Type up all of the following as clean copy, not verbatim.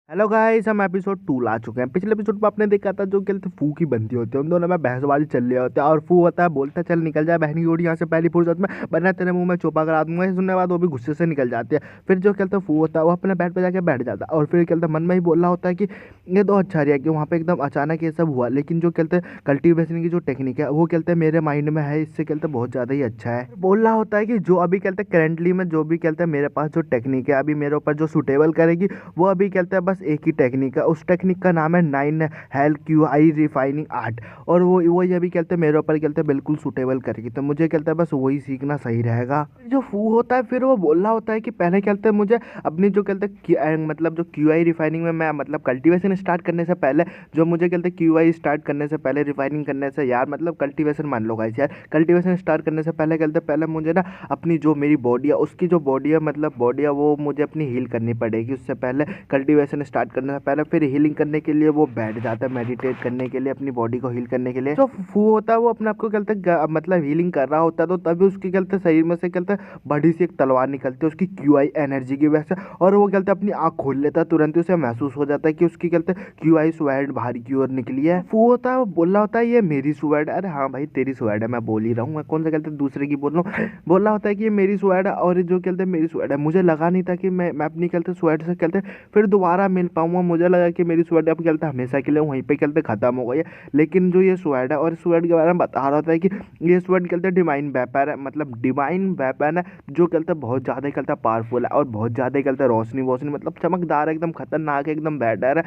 Hello guys, हम episode 2 ला चुके हैं। पिछले एपिसोड में आपने देखा था जो कहते फू की बनती होती है, उन दोनों में बहसबाजी चल रही होती है और फू होता है बोलता है चल निकल जाए बहन की गोड़ी यहाँ से पहली फुर्सत में, वरना तेरे मुंह में चोपा करा दूंगा। ये सुनने के बाद वो भी गुस्से से निकल जाती है। फिर जो कहते फू होता है वो अपने बेड पे जाके बैठ जाता है और फिर कहते मन में ही बोल रहा होता है कि ये तो अच्छा रहा कि वहाँ पे एकदम अचानक ये सब हुआ, लेकिन जो कहते कल्टीवेशन की जो टेक्निक है वो कहते मेरे माइंड में है, इससे कहते बहुत ज़्यादा ही अच्छा है। बोल रहा होता है कि जो अभी कहते करेंटली में जो भी कहते मेरे पास जो टेक्निक है अभी मेरे ऊपर जो सुटेबल करेगी, वो अभी कहते हैं बस एक ही टेक्निक है। उस टेक्निक का नाम है 9 HL QI रिफाइनिंग आर्ट, और वो ये भी कहते हैं मेरे ऊपर कहते हैं बिल्कुल सूटेबल करेगी, तो मुझे कहते हैं बस वही सीखना सही रहेगा। जो फू होता है फिर वो बोल रहा होता है कि पहले कहते हैं मुझे अपनी जो कहते हैं मतलब जो QI रिफाइनिंग में मैं मतलब कल्टीवेशन स्टार्ट करने से पहले, जो मुझे कहते हैं QI स्टार्ट करने से पहले रिफाइनिंग करने से यार मतलब कल्टीवेशन मान लो गाइस, यार कल्टीवेशन स्टार्ट करने से पहले कहते हैं पहले मुझे ना अपनी जो मेरी बॉडी है उसकी जो बॉडी है मतलब बॉडी है वो मुझे अपनी हील करनी पड़ेगी। उससे पहले कल्टीवेशन स्टार्ट करने से पहले फिर हीलिंग करने के लिए वो बैठ जाता है मेडिटेट करने के लिए, अपनी बॉडी को हील करने के लिए। जो फू होता है वो अपने आप को कहते हैं मतलब हीलिंग कर रहा होता है, तो तभी उसकी कहते शरीर में से कहते बड़ी सी एक तलवार निकलती है उसकी QI एनर्जी की वजह से, और वो कहते अपनी आँख खोल लेता है। तुरंत ही उसे महसूस हो जाता है कि उसकी कहते QI स्वैड बाहर की ओर निकली है। फू होता है वो बोल रहा होता है ये मेरी स्वैड। अरे हाँ भाई तेरी स्वैड है, मैं बोल ही रहा हूँ, मैं कौन सा कहते दूसरे की बोल रहा हूँ। बोल रहा होता है कि ये मेरी स्वैड है और जो कहते हैं मेरी स्वैड है, मुझे लगा नहीं था कि मैं अपनी कहते स्वैड से कहते फिर दोबारा मिल पाऊंगा। मुझे लगा कि मेरी स्वैड अब कहते हमेशा के लिए वहीं पे कहते खत्म हो गई है, लेकिन जो ये स्वैड है और स्वैड के बारे में बता रहा था कि ये स्वैड कहते डिवाइन वेपन है, मतलब डिवाइन वेपन है जो कहते बहुत ज़्यादा कहते पावरफुल है और बहुत ज़्यादा कहते रोशनी वोशनी मतलब चमकदार है, एकदम खतरनाक है, एकदम बेटर है।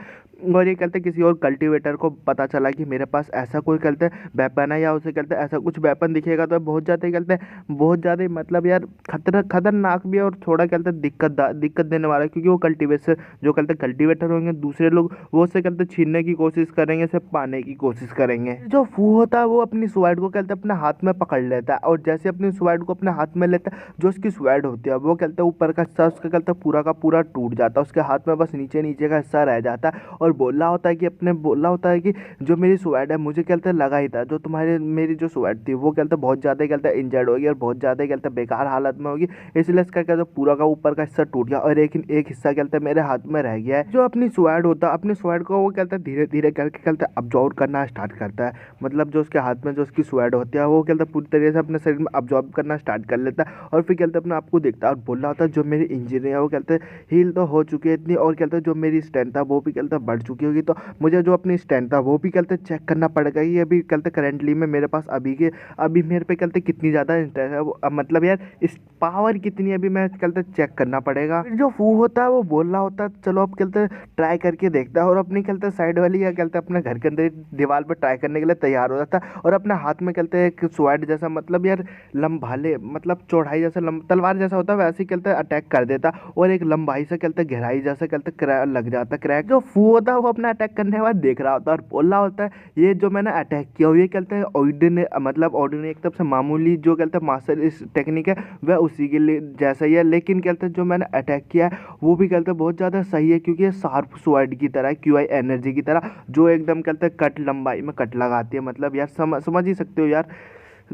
और ये कहते किसी और कल्टीवेटर को पता चला कि मेरे पास ऐसा कोई कहते वेपन है या उसे कहते ऐसा कुछ वेपन दिखेगा तो बहुत ज़्यादा कहते बहुत ज़्यादा मतलब यार खतरनाक भी है और थोड़ा कहते दिक्कत देने वाला है, क्योंकि वो कल्टीवेशन जो कहते कल्टीवेटर होंगे दूसरे लोग वो उससे कहते छीनने की कोशिश करेंगे, से पाने की कोशिश करेंगे। जो फू होता है वो अपनी स्वैड को कहते अपने हाथ में पकड़ लेता है, और जैसे अपनी स्वैड को अपने हाथ में लेता है, जो उसकी स्वैड होती है वो कहते ऊपर का हिस्सा उसका कहते पूरा का पूरा टूट जाता है, उसके हाथ में बस नीचे नीचे का हिस्सा रह जाता है। और बोल रहा होता है कि अपने बोल रहा होता है कि जो मेरी स्वैड है मुझे कहते लगा ही था जो तुम्हारे मेरी जो स्वैड थी वो कहते बहुत ज़्यादा कहते इंजर्ड होगी और बहुत ज़्यादा कहते बेकार हालत में होगी, इसलिए इसका कहते पूरा का ऊपर का हिस्सा टूट गया और एक हिस्सा कहते मेरे हाथ में रह गया है। जो अपनी स्वैड होता है अपनी स्वैड को वो कहते धीरे धीरे करके कहते अब्जॉर्व करना स्टार्ट करता है, मतलब जो उसके हाथ में जो उसकी स्वैड होती है वो कहते पूरी तरीके से अपने शरीर में अब्जॉर्व करना स्टार्ट कर लेता है, और फिर कहते अपने आप को देखता है और बोल रहा होता है जो मेरी इंजरी है वो कहते हील तो हो चुकी है इतनी, और कहते जो मेरी स्ट्रेंथ था वो भी कहते बढ़ चुकी होगी, तो मुझे जो अपनी स्ट्रेंथ था वो भी कहते चेक करना पड़ेगा कि अभी कहते करेंटली में मेरे पास अभी मेरे पे कहते कितनी ज़्यादा स्ट्रेंथ है, मतलब यार इस पावर कितनी अभी मैं कहते चेक करना पड़ेगा। फिर जो फू होता है वो बोल रहा होता है चलो अब कहते ट्राई करके देखता है, और अपनी कहते साइड वाली या कहते अपने घर के अंदर दीवार पर ट्राई करने के लिए तैयार हो जाता है, और अपने हाथ में कहते एक स्वॉर्ड जैसा मतलब यार लंबाले मतलब चौड़ाई जैसा तलवार जैसा होता है वैसे ही कहते अटैक कर देता, और एक लंबाई से कहते गहराई जैसा कहते लग जाता क्रैक। जो फू होता है वो अपना अटैक करने के बाद देख रहा होता है और बोल रहा होता है ये जो मैंने अटैक किया ये कहते हैं ऑर्डिनरी एक तरफ से मामूली जो कहते हैं मास्टर इस टेक्निक है वह उसी के लिए जैसा ही है, लेकिन कहते हैं जो मैंने अटैक किया है वो भी कहते हैं बहुत ज़्यादा सही है, क्योंकि ये शार्प स्वॉर्ड की तरह QI एनर्जी की तरह जो एकदम कहते हैं कट लंबाई में कट लगाती है, मतलब यार समझ ही सकते हो यार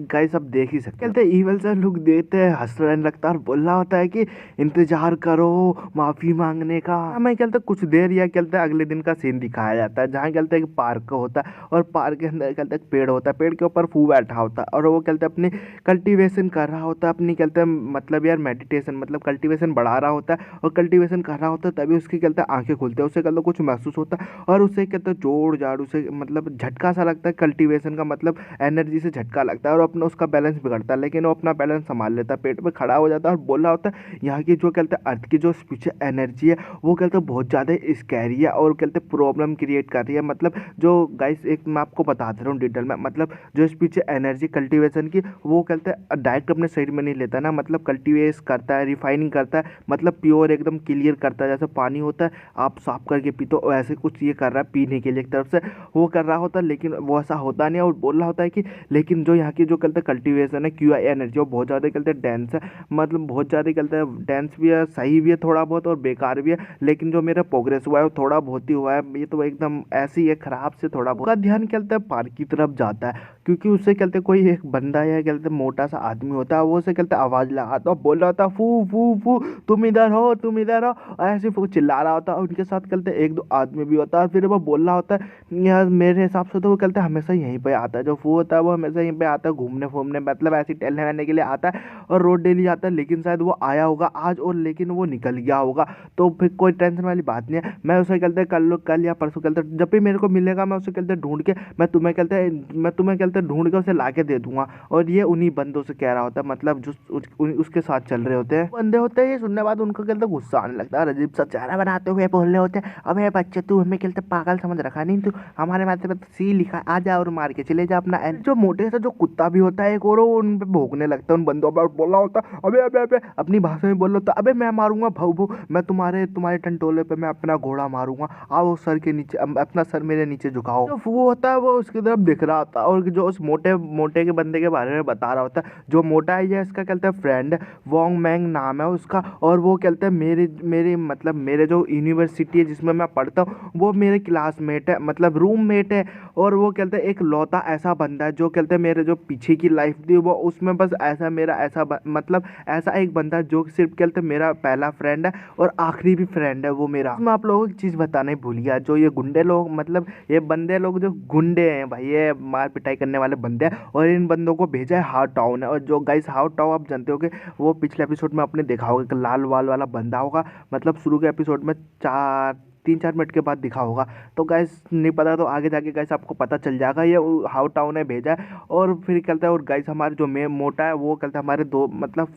गाइस, अब देख ही सकते कहते ईवल सा लुक देते हैं, हंस रहने लगता है और बोल रहा होता है कि इंतजार करो माफी मांगने का। हमें कहते कुछ देर या कहते अगले दिन का सीन दिखाया जाता है, जहाँ कहते हैं कि पार्क होता है और पार्क के अंदर कहते पेड़ होता है, पेड़ के ऊपर फू बैठा होता है और वो कहते अपनी कल्टीवेशन कर रहा होता है, अपनी कहते मतलब यार मेडिटेशन मतलब कल्टीवेशन बढ़ा रहा होता है, और कल्टीवेशन कर रहा होता है तभी उसकी कहते आंखें खुलते हैं, उसे कहते कुछ महसूस होता है और उसे कहते जोड़ जाड़ू से मतलब झटका सा लगता है, कल्टीवेशन का मतलब एनर्जी से झटका लगता है और अपना उसका बैलेंस बिगड़ता है, लेकिन वो अपना बैलेंस संभाल लेता है, पेट पे खड़ा हो जाता है और बोल रहा होता है यहाँ की जो कहते हैं अर्थ की जो स्पिरिचुअल एनर्जी है वो कहते हैं बहुत ज़्यादा स्कैरी है और कहते हैं प्रॉब्लम क्रिएट कर रही है। मतलब जो गाइस एक मैं आपको बता दे रहा हूँ डिटेल में, मतलब जो स्पिरिचुअल एनर्जी कल्टीवेशन की वो कहते हैं डायरेक्ट अपने शरीर में नहीं लेता ना, मतलब कल्टीवेट करता है, रिफाइनिंग करता है, मतलब प्योर एकदम क्लियर करता है, जैसे पानी होता है आप साफ करके पीते हो ऐसे कुछ ये कर रहा है पीने के लिए एक तरफ से वो कर रहा होता है, लेकिन वो ऐसा होता नहीं है। और बोल रहा होता है कि लेकिन जो यहाँ की जो कहते कल्टीवेशन है QI एनर्जी वो बहुत ज़्यादा कहते हैं डेंस है, मतलब बहुत ज़्यादा कहते हैं डेंस भी है, सही भी है थोड़ा बहुत और बेकार भी है, लेकिन जो मेरा प्रोग्रेस हुआ है वो थोड़ा बहुत ही हुआ है, ये तो एकदम ऐसे ही है खराब से थोड़ा बहुत। का ध्यान कहते हैं पार्क की तरफ जाता है, क्योंकि उससे कहते कोई एक बंदा या कहते मोटा सा आदमी होता है, वो उसे कहते आवाज़ लगाता और बोल रहा होता फू फू फू, तुम इधर हो, तुम इधर हो, और ऐसे वो चिल्ला रहा होता है। उनके साथ कहते एक दो आदमी भी होता है, फिर वो बोल रहा होता है यार मेरे हिसाब से तो वो कहते हमेशा यहीं पे आता है, जो फू होता है वो हमेशा यहीं पे आता है घूमने फूमने, मतलब ऐसे टहलने वहलने के लिए आता है और रोज डेली आता है। लेकिन शायद वो आया होगा आज और लेकिन वो निकल गया होगा, तो फिर कोई टेंशन वाली बात नहीं है। मैं उसे कहते कल या परसों कहते जब भी मेरे को मिलेगा मैं उसे कहते ढूंढ के मैं तुम्हें कहते ढूंढ के उसे ला के दे दूंगा। और ये उन्हीं बंदों से कह रहा होता है, मतलब जो उसके साथ चल रहे होते हैं बंदे होते हैं। ये सुनने के बाद उनको कहते गुस्सा आने लगता है, अजीब सा चेहरा बनाते हुए बोल रहे होते हैं अबे बच्चे तू हमें कहते पागल समझ रखा नहीं, तू हमारे माथे पे सी लिखा आ जा और मार के चले जा अपना। जो मोटे सा जो कुत्ता भी होता है एक और, वो उन पे भौंकने लगता है, उन बंदों पर बोल रहा होता है अबे अबे अबे, अपनी भाषा में बोल रहा होता है अबे मैं मारूंगा भाऊ भाऊ, मैं तुम्हारे टंटोले पे मैं अपना घोड़ा मारूंगा, आओ सर के नीचे अपना सर मेरे नीचे झुकाओ। जो वो होता है वो उसकी तरफ दिख रहा होता है और जो उस मोटे मोटे के बंदे के बारे में बता रहा होता है, जो मोटा है ये इसका कहते हैं फ्रेंड, वोंग मैंग नाम है उसका। और वो कहते हैं मेरे मतलब मेरे जो यूनिवर्सिटी है जिसमें मैं पढ़ता हूँ वो मेरे क्लासमेट है, मतलब रूममेट है। और वो कहते हैं एक लौता ऐसा बंदा है जो कहते हैं मेरे जो पीछे की लाइफ थी वो उसमें बस ऐसा मेरा ऐसा मतलब ऐसा एक बंदा है जो सिर्फ कहते हैं मेरा पहला फ्रेंड है और आखिरी भी फ्रेंड है वो मेरा। मैं आप लोगों को एक चीज़ बताना ही भूल गया, जो ये गुंडे लोग मतलब ये बंदे लोग जो गुंडे हैं भाई, ये मार पिटाई करने वाले बंदे हैं और इन बंदों को भेजा है हाउ टाउन है। और जो गाइस हाउ टाउन आप जानते हो कि वो पिछले एपिसोड में आपने देखा होगा कि लाल वाल वाला बंदा होगा, मतलब शुरू के एपिसोड में 3-4 मिनट के बाद दिखा होगा। तो गैस नहीं पता तो आगे जाके गैस आपको पता चल जाएगा, ये हाउ टाउन है भेजा है। और फिर कहता है और गैस हमारे जो मे मोटा है वो कहता है हमारे दो मतलब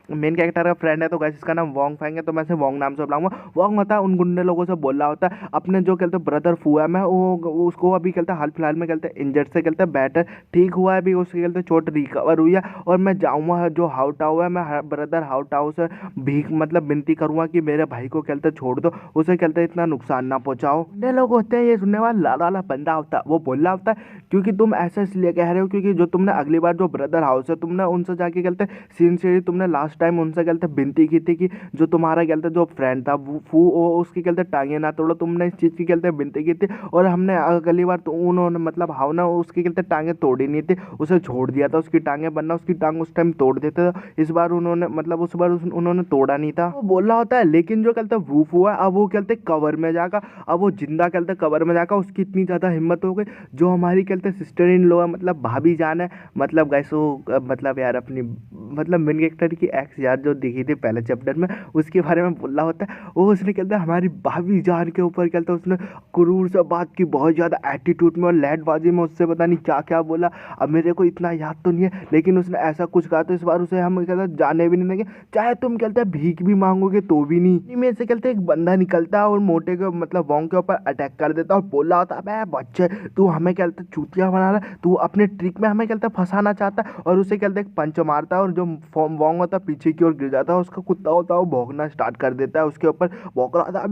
मेन कैरेक्टर का फ्रेंड है, तो गैस इसका नाम वोंग फैंग है, तो मैं इसे वोंग नाम से बुलाऊंगा। वोंग होता है उन गुंडे लोगों से बोल रहा होता है अपने जो कहते हैं ब्रदर फू है मैं वो उसको अभी कहते हैं हाल फिलहाल में कहते हैं इंजर्ड से कहते हैं बेटर ठीक हुआ है, अभी उसके कहते हैं चोट रिकवर हुई है और मैं जाऊँगा जो हाउ टाउ है, मैं ब्रदर हाउ टाउ से भीख मतलब विनती करूँगा कि मेरे भाई को कहते छोड़ दो, उसे कहते इतना नुकसान ना पहुँचाओ। गुंडे लोग होते हैं ये सुनने वाला लाल वाला बंदा होता है, वो बोल रहा होता है क्योंकि तुम ऐसा इसलिए कह रहे हो क्योंकि जो तुमने अगली बार जो ब्रदर हाउस है तुमने उनसे जाके कहते सिंसियरली तुमने लास्ट टाइम उनसे कहते विनती की थी कि जो तुम्हारा कहते जो फ्रेंड था वो उसकी कहते टांगे ना तोड़ो, तुमने इस चीज़ की कहते विनती की थी और हमने अगली बार तो उन्होंने मतलब हाउ ना उसकी कहते टांगे तोड़ी नहीं थी, उसे छोड़ दिया था उसकी टांगे, वरना उसकी टांग उस टाइम तोड़ देते थे। इस बार उन्होंने मतलब उस बार उन्होंने तोड़ा नहीं था। वो बोल रहा होता है लेकिन जो कहते वूफ हुआ अब वो कहते कवर में जाकर, अब वो जिंदा कहते कवर में जाकर उसकी इतनी ज़्यादा हिम्मत हो गई, जो हमारी कहते सिस्टर इन लॉ है मतलब भाभी जान है, मतलब गैस वो मतलब यार अपनी मतलब मेन कैरेक्टर की एक्स यार जो दिखी थी पहले चैप्टर में उसके बारे में बोल रहा होता है। वो उसने कहता है हमारी भाभी जान के ऊपर कहता है उसने क्रूर से बात की बहुत ज़्यादा एटीट्यूड में और लैटबाजी में, उससे पता नहीं क्या क्या बोला, अब मेरे को इतना याद तो नहीं है लेकिन उसने ऐसा कुछ कहा तो इस बार उसे हम कहते जाने भी नहीं देंगे, चाहे तुम कहते हैं भीख भी मांगोगे तो भी नहीं। में से कहते एक बंदा निकलता है और मोटे के मतलब वोंग के ऊपर अटैक कर देता है और बोल रहा होता है बच्चे तू हमें कहते चूतिया बना रहा है, तू अपने ट्रिक में हमें कहते फंसाना चाहता है। और उसे कहते एक पंच मारता है और जो वोंग होता है पीछे की ओर गिर जाता है, उसका कुत्ता होता है वो भौंकना स्टार्ट कर देता है उसके ऊपर, भौंक रहा था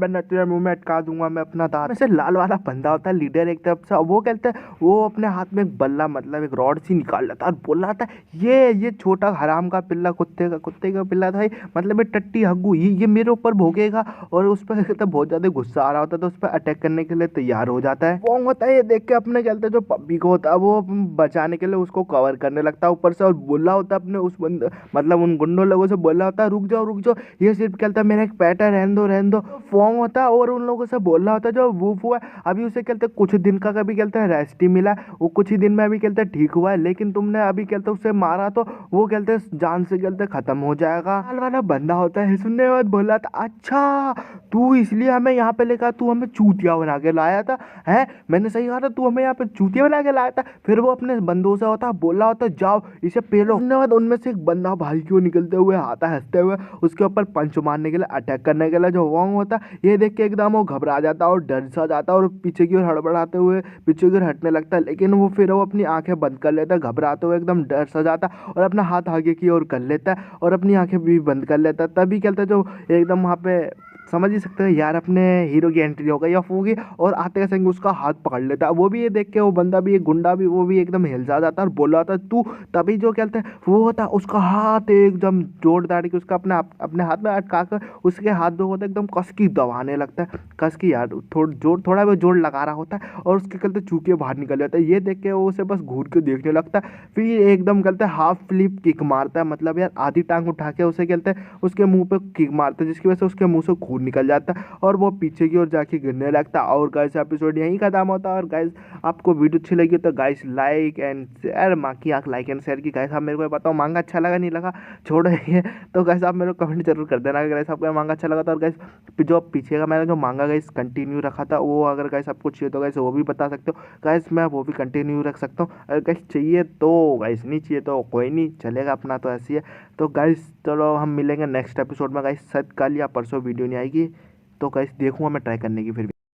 मैं तेरे मुंह में अटका दूंगा मैं अपना दांत। वैसे लाल वाला बंदा होता है लीडर एक तरफ से, वो कहते हैं वो अपने हाथ में एक बल्ला मतलब एक रॉड सी निकाल लेता है और बोल रहा था ये छोटा हराम का पिल्ला कुत्ते का पिल्ला था मतलब ये टट्टी हग्गू ये मेरे ऊपर भोगेगा। और उस पर कहता बहुत ज्यादा गुस्सा आ रहा होता है तो उस पर अटैक करने के लिए तैयार हो जाता है। वोंग होता है ये देख के अपने कहते जो पप्पी को होता है वो बचाने के लिए उसको कवर करने लगता है ऊपर से और बोला होता है अपने उस बंदे मतलब उन गुंडों लोगों से बोला होता है रुक जाओ ये सिर्फ कहता है मेरा एक पेट है रहने दो। वोंग होता है और उन लोगों से बोल रहा होता है जो वूफ हुआ अभी उसे कहते कुछ दिन का कभी कहते हैं रेस्ट ही मिला, वो कुछ ही दिन में अभी कहते ठीक हुआ है, लेकिन तुमने अभी कहते उसे मारा तो वो कहते जान से कहते खत्म हो जाएगा। लाल वाला बंदा होता है सुनने के बाद बोला था अच्छा तू इसलिए हमें यहाँ पे लेकर तू हमें चूतिया बना के लाया था है, मैंने सही कहा था तू हमें यहाँ पे चूतिया बना के लाया था। फिर वो अपने बंदों से होता बोला होता जाओ इसे पेलो। धन्यवाद। उनमें से एक बंदा भाई क्यों निकलते हुए आता हंसते हुए उसके ऊपर पंच मारने के लिए अटैक करने के लिए, जो वोंग होता ये देख के एकदम वो घबरा जाता है और डर सा जाता है और पीछे की ओर हड़बड़ाते हुए पीछे की ओर हटने लगता है, लेकिन वो फिर वो अपनी आंखें बंद कर लेता है घबराते हुए एकदम डर सा जाता है और अपना हाथ आगे की ओर कर लेता है और अपनी आंखें भी बंद कर लेता है। तभी कहता है जो एकदम वहाँ पे समझ ही सकते हो यार, अपने हीरो की एंट्री हो गई या फू की, और आते का संग उसका हाथ पकड़ लेता है। वो भी ये देख के वो बंदा भी, एक गुंडा भी, वो भी एकदम हिलसा जाता है और बोल रहा था तू। तभी जो कहते हैं वो होता है, उसका हाथ एकदम जोड़ दाड़ के उसका अपने हाथ में अटका कर उसके हाथ जो होता है एकदम कस की दबाने लगता है। कस की यार थोड़ा बहुत जोर लगा रहा होता है और उसके कहते चूके बाहर निकल जाता है। ये देख के वो उसे बस घूर के देखने लगता है। फिर एकदम कहते हैं हाफ फ्लिप किक मारता है, मतलब यार आधी टांग उठा के उसे कहते हैं उसके मुंह पे किक मारता है, जिसकी वजह से उसके मुंह से खून निकल जाता है और वो पीछे की ओर जाके गिरने लगता है। और गाइस एपिसोड यहीं खत्म होता है। और गाइस आपको वीडियो अच्छी लगी तो गाइस लाइक एंड शेयर, माँ की आँख लाइक एंड शेयर की। गाइस आप मेरे को बताओ मांगा अच्छा लगा नहीं लगा, छोड़ो ये। तो गाइस आप मेरे को कमेंट जरूर कर देना अगर गाइस आपको मांगा अच्छा लगा। तो और गाइस जो पीछे का मैंने जो मांगा गाइस कंटिन्यू रखा था, वो अगर गाइस आपको चाहिए तो गाइस वो भी बता सकते हो गाइस, मैं वो भी कंटिन्यू रख सकता हूँ। अगर गाइस चाहिए तो गाइस, नहीं चाहिए तो कोई नहीं चलेगा, अपना तो ऐसी है। तो गाइस चलो हम मिलेंगे नेक्स्ट एपिसोड में गाइस, शायद कल या परसों वीडियो नहीं आएगी। तो गाइस देखूंगा मैं ट्राई करने की फिर भी।